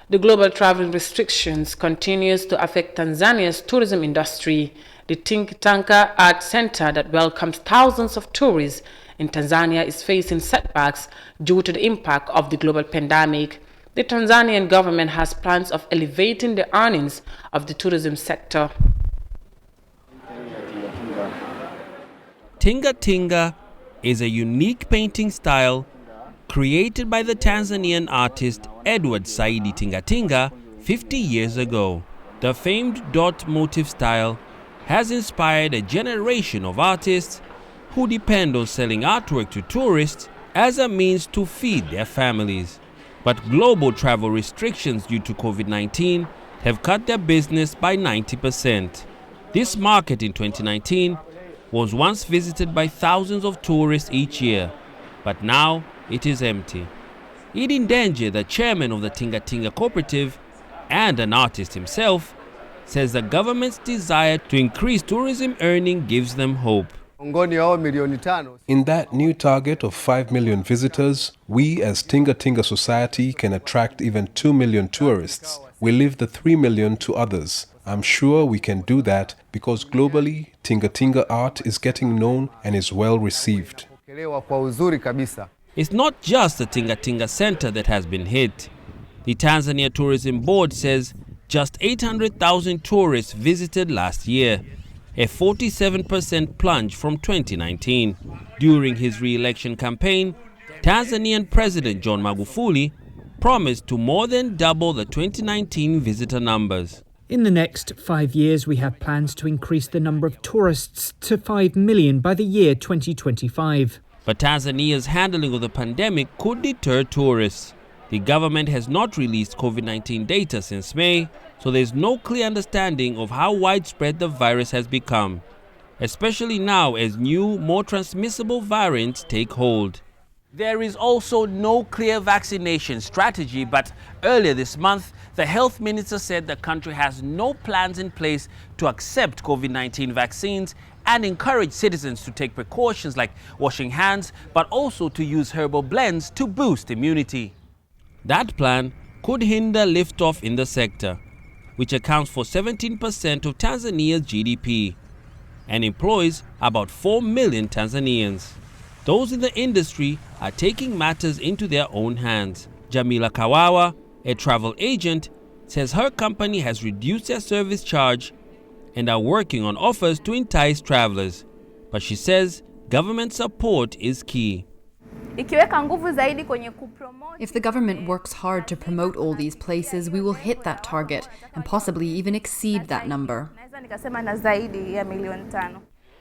The global travel restrictions continues to affect Tanzania's tourism industry. The think tanker art center that welcomes thousands of tourists in Tanzania is facing setbacks due to the impact of the global pandemic. The Tanzanian government has plans of elevating the earnings of the tourism sector. Tinga Tinga is a unique painting style created by the Tanzanian artist Edward Saidi Tinga Tinga 50 years ago. The famed dot motif style has inspired a generation of artists who depend on selling artwork to tourists as a means to feed their families. But global travel restrictions due to COVID-19 have cut their business by 90%. This market in 2019 was once visited by thousands of tourists each year, but now it is empty. Idi Ndenje, the chairman of the Tinga Tinga cooperative and an artist himself, says the government's desire to increase tourism earning gives them hope. In that new target of 5 million visitors, we as Tinga Tinga Society can attract even 2 million tourists. We leave the 3 million to others. I'm sure we can do that because globally, Tinga Tinga art is getting known and is well received. It's not just the Tinga Tinga Center that has been hit. The Tanzania Tourism Board says just 800,000 tourists visited last year, a 47% plunge from 2019. During his re-election campaign, Tanzanian President John Magufuli promised to more than double the 2019 visitor numbers. In the next 5 years, we have plans to increase the number of tourists to 5 million by the year 2025. But Tanzania's handling of the pandemic could deter tourists. The government has not released COVID-19 data since May, so there's no clear understanding of how widespread the virus has become, especially now as new, more transmissible variants take hold. There is also no clear vaccination strategy, but earlier this month, the health minister said the country has no plans in place to accept COVID-19 vaccines and encourage citizens to take precautions like washing hands, but also to use herbal blends to boost immunity. That plan could hinder liftoff in the sector, which accounts for 17% of Tanzania's GDP and employs about 4 million Tanzanians. Those in the industry are taking matters into their own hands. Jamila Kawawa, a travel agent, says her company has reduced their service charge and are working on offers to entice travelers. But she says government support is key. If the government works hard to promote all these places, we will hit that target and possibly even exceed that number.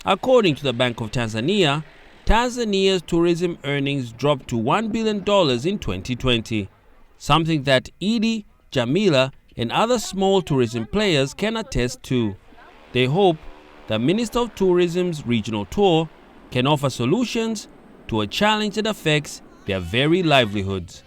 According to the Bank of Tanzania, Tanzania's tourism earnings dropped to $1 billion in 2020, something that Idi, Jamila, and other small tourism players can attest to. They hope the Minister of Tourism's regional tour can offer solutions to a challenge that affects their very livelihoods.